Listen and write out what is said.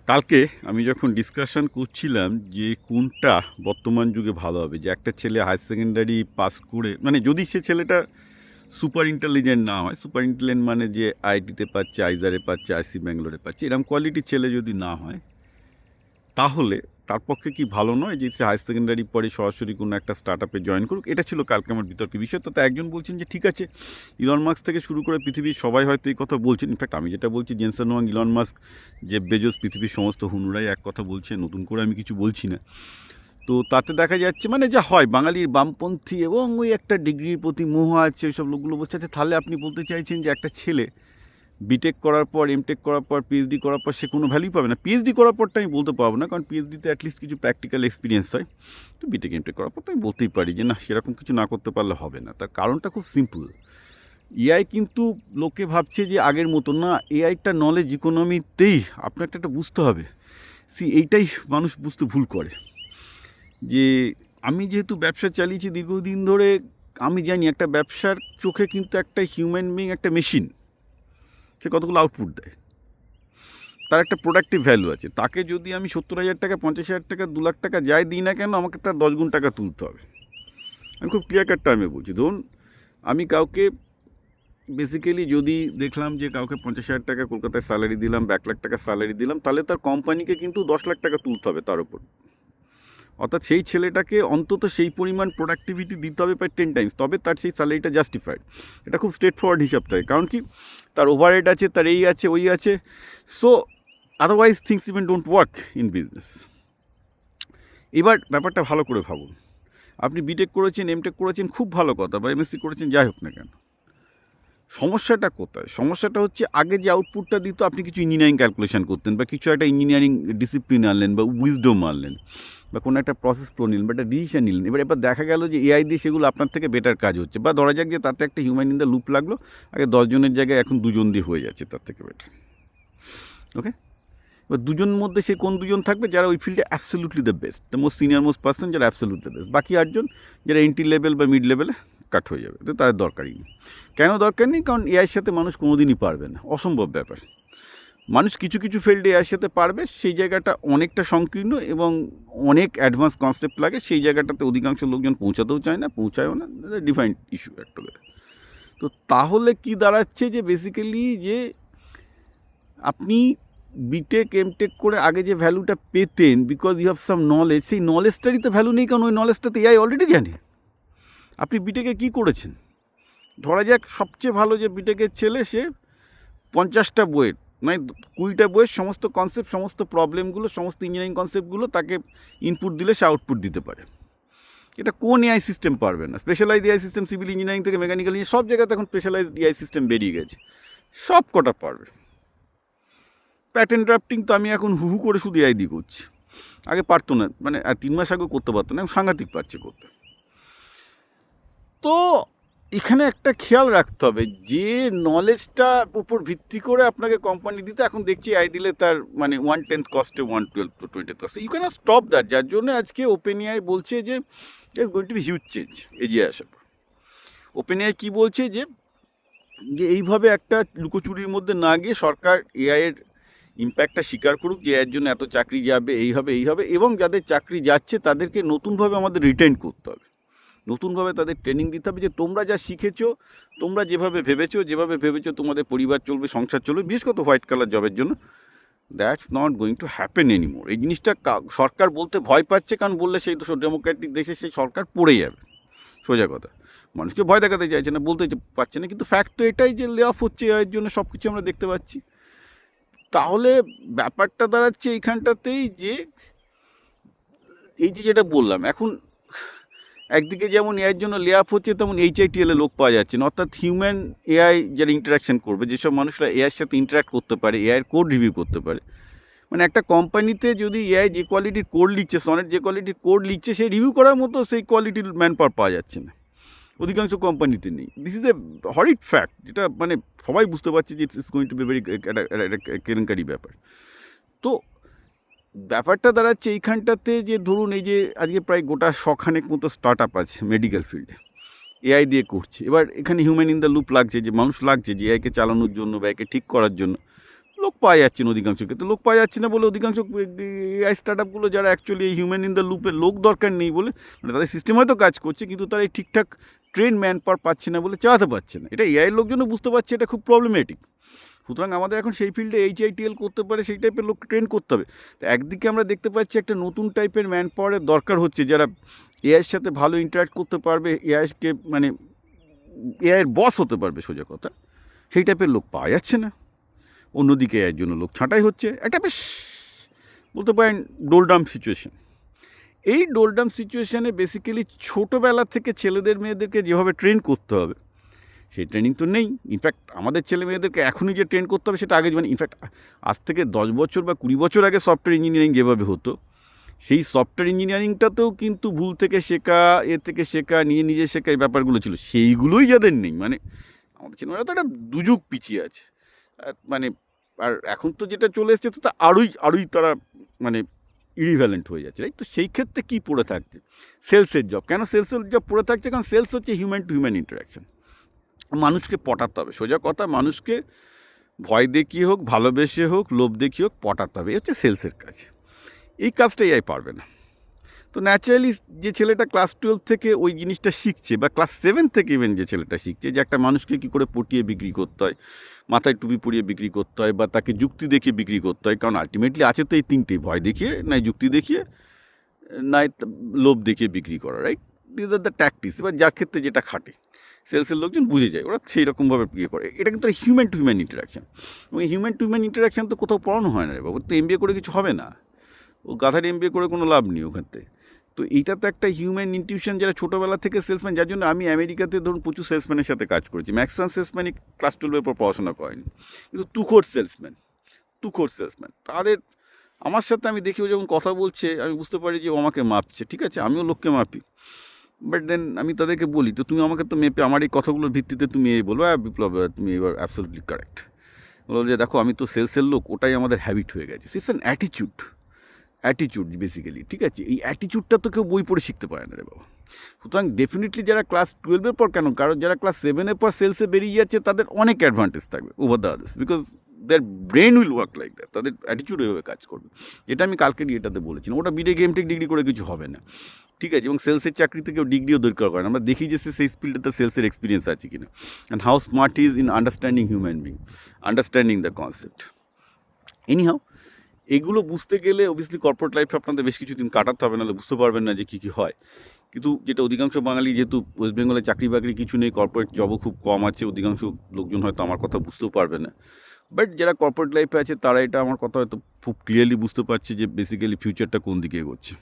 কালকে আমি যখন ডিসকাশন করছিলাম যে কোনটা বর্তমান যুগে ভালো হবে, যে একটা ছেলে হায়ার সেকেন্ডারি পাস করে, মানে যদি সে ছেলেটা সুপার ইন্টেলিজেন্ট না হয়, সুপার ইন্টেলিজেন্ট মানে যে আইটিতে পাচ্ছে, আইজারে পাচ্ছে, আইসি ব্যাঙ্গালোরে পাচ্ছে, এরকম কোয়ালিটির ছেলে যদি না হয়, তাহলে তার পক্ষে কি ভালো নয় যে সে হায়ার সেকেন্ডারি পরে সরাসরি কোনো একটা স্টার্ট আপে জয়েন করুক? এটা ছিল কালকে আমার বিতর্কের বিষয়। তো একজন বলছেন যে ঠিক আছে, ইলন মাস্ক থেকে শুরু করে পৃথিবীর সবাই হয়তো এই কথা বলছেন। ইনফ্যাক্ট আমি যেটা বলছি, Jensen Wang, Elon Musk, Jeff Bezos, পৃথিবীর সমস্ত হুনুরাই এক কথা বলছে, নতুন করে আমি কিছু বলছি না। তো তাতে দেখা যাচ্ছে মানে যা হয়, বাঙালির বামপন্থী এবং ওই একটা ডিগ্রির প্রতি মোহ আছে, ওই সব লোকগুলো বলছে আচ্ছা তাহলে আপনি বলতে চাইছেন যে একটা ছেলে বিটেক করার পর, এমটেক করার পর, পিএইচডি করার পর সে কোনো ভ্যালুই পাবে না? পিএইচডি করার পরটা আমি বলতে পারবো না, কারণ পিএইচডিতে অ্যাটলিস্ট কিছু প্র্যাকটিক্যাল এক্সপিরিয়েন্স হয়। তো বিটেক এমটেক করার পর তো আমি বলতেই পারি যে না, সেরকম কিছু না করতে পারলে হবে না। তার কারণটা খুব সিম্পল। এআই কিন্তু লোকে ভাবছে যে আগের মতো না, এআইটা নলেজ ইকোনমিতেই আপনাকে একটা বুঝতে হবে। এইটাই মানুষ বুঝতে ভুল করে। যে আমি যেহেতু ব্যবসা চালিয়েছি দীর্ঘদিন ধরে, আমি জানি একটা ব্যবসার চোখে কিন্তু একটা হিউম্যান বিং একটা মেশিন, সে কতগুলো আউটপুট দেয়, তার একটা প্রোডাক্টিভ ভ্যালু আছে। তাকে যদি আমি 70,000 টাকা, 50,000 টাকা, 2 লাখ টাকা যাই দিই না কেন, আমাকে তার 10 গুণ টাকা তুলতে হবে। আমি খুব ক্লিয়ার কাট টাইমে বলছি। ধরুন আমি কাউকে বেসিক্যালি যদি দেখলাম যে কাউকে 50,000 টাকা কলকাতায় স্যালারি দিলাম, 1 লাখ টাকা স্যালারি দিলাম, তাহলে তার কোম্পানিকে কিন্তু 10 লাখ টাকা তুলতে হবে তার উপর। অর্থাৎ সেই ছেলেটাকে অন্তত সেই পরিমাণ প্রোডাক্টিভিটি দিতে হবে প্রায় 10 টাইমস, তবে তার সেই স্যালারিটা জাস্টিফাইড। এটা খুব স্ট্রেট ফরওয়ার্ড হিসাব থাকে, কারণ কি তার ওভারহেড আছে, তার এই আছে, ওই আছে। So otherwise things even don't work in business. এবার ব্যাপারটা ভালো করে ভাবুন। আপনি বিটেক করেছেন, এমটেক করেছেন, খুব ভালো কথা, বা এমএসসি করেছেন, যাই হোক না কেন, সমস্যাটা কোথায়? সমস্যাটা হচ্ছে আগে যে আউটপুটটা দিত, আপনি কিছু ইঞ্জিনিয়ারিং ক্যালকুলেশন করতেন, বা কিছু একটা ইঞ্জিনিয়ারিং ডিসিপ্লিন আনলেন, বা উইজডম আনলেন, বা কোনো একটা প্রসেস ফ্লো নিলেন, বা একটা ডিসিশন নিলেন। এবার দেখা গেল যে এআই দিয়ে সেগুলো আপনার থেকে বেটার কাজ হচ্ছে, বা ধরা যাক যে তাতে একটা হিউম্যান ইন দ্য লুপ লাগলো, আগে 10 জনের জায়গায় এখন 2 জন দিয়ে হয়ে যাচ্ছে তার থেকে বেটার। ওকে, এবার দুজনের মধ্যে সে কোন দুজন থাকবে? যারা ওই ফিল্ডে absolutely the best, the most senior most person, যারা অ্যাবসলিউটলি দ্য বেস্ট। বাকি 8জন যারা এন্ট্রি লেভেল বা মিড লেভেলে কাট হয়ে যাবে, তো তাদের দরকারই নেই। কেন দরকার নেই? কারণ এআইয়ের সাথে মানুষ কোনোদিনই পারবে না, অসম্ভব ব্যাপার। মানুষ কিছু কিছু ফিল্ডে এআইয়ের সাথে পারবে, সেই জায়গাটা অনেকটা সংকীর্ণ এবং অনেক অ্যাডভান্স কনসেপ্ট লাগে, সেই জায়গাটাতে অধিকাংশ লোকজন পৌঁছাতেও চায় না, পৌঁছায়ও না, ডিফাইন্ড ইস্যু একটা। তো তাহলে কি দাঁড়াচ্ছে যে বেসিক্যালি যে আপনি বিটেক এমটেক করে আগে যে ভ্যালুটা পেতেন, because you have some knowledge, সেই নলেজটারই তো ভ্যালু নেই, কারণ ওই নলেজটা তো এআই অলরেডি জানে। আপনি বিটেকে কী করেছেন? ধরা যাক সবচেয়ে ভালো যে বিটেকের ছেলে, সে 50টা বইয়ের, মানে 20টা বইয়ের সমস্ত কনসেপ্ট, সমস্ত প্রবলেমগুলো, সমস্ত ইঞ্জিনিয়ারিং কনসেপ্টগুলো তাকে ইনপুট দিলে সে আউটপুট দিতে পারে। এটা কোন এআই সিস্টেম পারবে না? Specialise AI system, civil engineering থেকে মেকানিক্যাল ইঞ্জিনিয়ারিং, সব জায়গাতে এখন স্পেশালাইজড এআই সিস্টেম বেরিয়ে গেছে, সব কটা পারবে। প্যাটার্ন ড্রাফটিং তো আমি এখন হু করে শুধু এআই দিয়ে করছি, আগে পারতো না, মানে আর 3 মাস আগেও করতে পারতো না, সাংঘাতিক পারছে করতে। তো এখানে একটা খেয়াল রাখতে হবে, যে নলেজটার উপর ভিত্তি করে আপনাকে কোম্পানি দিতে, এখন দেখছি এআই দিলে তার মানে 1/10 কস্টে 1/12 to 20 কস্টে। You can stop that. যার জন্য আজকে ওপেন এআই বলছে যে it's going to be huge change এগিয়ে আসার পর। ওপেন এআই কী বলছে যে এইভাবে একটা লুকোচুরির মধ্যে না গিয়ে সরকার এআইয়ের ইম্প্যাক্টটা স্বীকার করুক, যে এর জন্য এত চাকরি যাবে, এই হবে, এবং যাদের চাকরি যাচ্ছে তাদেরকে নতুনভাবে আমাদের রিটেন করতে হবে, নতুনভাবে তাদের ট্রেনিং দিতে হবে, যে তোমরা যা শিখেছো, তোমরা যেভাবে ভেবেছো তোমাদের পরিবার চলবে, সংসার চলবে, বিশেষ করে হোয়াইট কালার জবের জন্য, that's not going to happen anymore. এই জিনিসটা সরকার বলতে ভয় পাচ্ছে, কারণ বললে সেই ডেমোক্রেটিক দেশে সেই সরকার পড়ে যাবে, সোজা কথা। মানুষকে ভয় দেখাতে চাইছে না, বলতে পারছে না, কিন্তু ফ্যাক্ট তো এটাই যে লে অফ হচ্ছে এর জন্য, সব কিছু আমরা দেখতে পাচ্ছি। তাহলে ব্যাপারটা দাঁড়াচ্ছে এইখানটাতেই, যে এই যে যেটা বললাম, এখন একদিকে যেমন এআইয়ের জন্য লে অফ হচ্ছে, তেমন HITL লোক পাওয়া যাচ্ছে না। অর্থাৎ হিউম্যান এআই যারা ইন্টারাকশন করবে, যেসব মানুষরা এআইয়ের সাথে ইন্টারাক্ট করতে পারে, এআইয়ের কোড রিভিউ করতে পারে। মানে একটা কোম্পানিতে যদি এআই যে কোয়ালিটির কোড লিখছে, সনেট যে কোয়ালিটির কোড লিখছে, সেই রিভিউ করার মতো সেই কোয়ালিটির ম্যান পাওয়ার পাওয়া যাচ্ছে না, অধিকাংশ কোম্পানিতে নেই। দিস ইজ এ হরিড ফ্যাক্ট, যেটা মানে সবাই বুঝতে পারছে যে it's going to be very কেলেঙ্কারি ব্যাপার। তো ব্যাপারটা দাঁড়াচ্ছে এইখানটাতে, যে ধরুন এই যে আজকে প্রায় গোটা 100 মতো স্টার্ট আপ আছে মেডিকেল ফিল্ডে, এআই দিয়ে করছে। এবার এখানে হিউম্যান ইন দ্য লুপ লাগছে, যে মানুষ লাগছে যে এআইকে চালানোর জন্য বা একে ঠিক করার জন্য। লোক পাওয়া যাচ্ছে না অধিকাংশ ক্ষেত্রে। লোক পাওয়া যাচ্ছে না বলে অধিকাংশ এআই স্টার্টআপগুলো যারা অ্যাকচুয়ালি এই হিউম্যান ইন দ্য লুপের লোক দরকার নেই বলে, মানে তাদের সিস্টেম হয়তো কাজ করছে কিন্তু তারা এই ঠিকঠাক ট্রেন ম্যান পাওয়ার পাচ্ছে না বলে চালাতে পারছে না। এটা এআইয়ের লোকজনও বুঝতে পারছে এটা খুব প্রবলেমেটিক। সুতরাং আমাদের এখন সেই ফিল্ডে HITL করতে পারে সেই টাইপের লোক ট্রেন করতে হবে। তো একদিকে আমরা দেখতে পাচ্ছি একটা নতুন টাইপের ম্যান পাওয়ারের দরকার হচ্ছে যারা এআইয়ের সাথে ভালো ইন্টারাক্ট করতে পারবে, এআইকে মানে এআইয়ের বস হতে পারবে সোজা কথা, সেই টাইপের লোক পাওয়া যাচ্ছে না। অন্যদিকে এর জন্য লোক ছাঁটাই হচ্ছে। একটা বেশ বলতে পারেন ডোলডাম সিচুয়েশন। এই ডোলডাম সিচুয়েশানে বেসিক্যালি ছোটোবেলা থেকে ছেলেদের মেয়েদেরকে যেভাবে ট্রেন করতে হবে সেই ট্রেনিং তো নেই। ইনফ্যাক্ট আমাদের ছেলে মেয়েদেরকে এখনই যে ট্রেন করতে হবে সেটা আগে, মানে ইনফ্যাক্ট আজ থেকে 10 বছর বা 20 বছর আগে সফটওয়্যার ইঞ্জিনিয়ারিং যেভাবে হতো, সেই সফটওয়্যার ইঞ্জিনিয়ারিংটাতেও কিন্তু ভুল থেকে শেখা, থেকে শেখা, নিজে শেখা এই ব্যাপারগুলো ছিল, সেইগুলোই যাদের নেই। মানে আমাদের ছেলেমেয়েরা তো একটা দুযুগ পিছিয়ে আছে। মানে আর এখন তো যেটা চলে এসছে তো আরোই তারা মানে ইরিভ্যালেন্ট হয়ে যাচ্ছে, রাইট? তো সেই ক্ষেত্রে কী পড়ে থাকছে? সেলসের জব। কেন সেলসের জব পড়ে থাকছে? কারণ সেলস হচ্ছে হিউম্যান টু হিউম্যান ইন্টারাকশন। মানুষকে পটাতে হবে, সোজা কথা মানুষকে ভয় দেখিয়ে হোক, ভালোবেসে হোক, লোভ দেখিয়ে হোক পটাতে হবে। এই হচ্ছে সেলসের কাজ। এই কাজটা এআই পারবে না। তো ন্যাচারালি যে ছেলেটা ক্লাস 12 থেকে ওই জিনিসটা শিখছে, বা ক্লাস 7 থেকে ইভেন যে ছেলেটা শিখছে যে একটা মানুষকে কী করে পটিয়ে বিক্রি করতে হয়, মাথায় টুপি পরিয়ে বিক্রি করতে হয়, বা তাকে যুক্তি দেখিয়ে বিক্রি করতে হয়, কারণ আলটিমেটলি আছে তো এই তিনটেই, ভয় দেখিয়ে, নাই যুক্তি দেখিয়ে, নাই লোভ দেখিয়ে বিক্রি করা, right? This are the tactics. এবার যার ক্ষেত্রে যেটা খাটে সেলসের লোকজন বুঝে যায়, ওরা সেই রকমভাবে ইয়ে করে। এটা কিন্তু হিউম্যান টু হিউম্যান ইন্টারাকশান, এবং হিউম্যান টু হিউম্যান ইন্টারাকশান তো কোথাও পড়ানো হয় না রে বাবু। তো MBA করে কিছু হবে না, ও গাধার MBA করে কোনো লাভ নেই ওখান থেকে। তো এইটা তো একটা হিউম্যান ইনটিউশন, যারা ছোটোবেলা থেকে সেলসম্যান, যার জন্য আমি আমেরিকাতে ধরুন প্রচুর সেলসম্যানের সাথে কাজ করেছি। ম্যাক্সিমাম সেলসম্যানই ক্লাস 12 পর পড়াশোনা করেনি, কিন্তু তুখোর সেলসম্যান তাদের আমার সাথে আমি দেখি, ও যখন কথা বলছে আমি বুঝতে পারি যে ও আমাকে মাপছে। ঠিক আছে, আমিও লোককে মাপি, বাট দেন আমি তাদেরকে বলি, তো তুমি আমাকে তো মেপে আমার এই কথাগুলোর ভিত্তিতে তুমি এই বলবো, বিপ্লব তুমি এবার অ্যাবসলিউটলি কারেক্ট। বলবো যে দেখো আমি তো সেলসের লোক, ওটাই আমাদের হ্যাবিট হয়ে গেছে। ইটস অ্যান অ্যাটিচিউড বেসিক্যালি। ঠিক আছে, এই অ্যাটিচিউডটা তো কেউ বই পড়ে শিখতে পারে না রে বাবা। সুতরাং ডেফিনেটলি যারা ক্লাস 12 পর, কেন, কারণ যারা ক্লাস 7 পর সেলসে বেরিয়ে যাচ্ছে তাদের অনেক অ্যাডভান্টেজ থাকবে over the others, because there brain will work like that, তাদের অ্যাটিচিউড এভাবে কাজ করবে। যেটা আমি কালকে এটাতে বলেছিলাম, ওটা বিডে গেমটেক ডিগ্রি করে কিছু হবে না। ঠিক আছে, এবং সেলসের চাকরিতে কেউ ডিগ্রিও দরকার করে না। আমরা দেখি যে সেই ফিল্ডে সেলসের এক্সপিরিয়েন্স আছে কিনা, and how smart is in understanding human being, understanding the concept. Anyhow এগুলো বুঝতে গেলে অবভিয়াসলি কর্পোরেট লাইফে আপনাদের বেশ কিছু দিন কাটাতে হবে, নাহলে বুঝতে পারবেন না যে কী কী হয়। কিন্তু যেটা অধিকাংশ বাঙালি, যেহেতু ওয়েস্ট বেঙ্গলে চাকরি বাকরি কিছু নেই, কর্পোরেট জবও খুব কম আছে, অধিকাংশ লোকজন হয়তো আমার কথা বুঝতেও পারবে না। বাট যারা কর্পোরেট লাইফে আছে তারা এটা আমার কথা হয়তো খুব ক্লিয়ারলি বুঝতে পারছে যে বেসিক্যালি ফিউচারটা কোন দিকে এগোচ্ছে।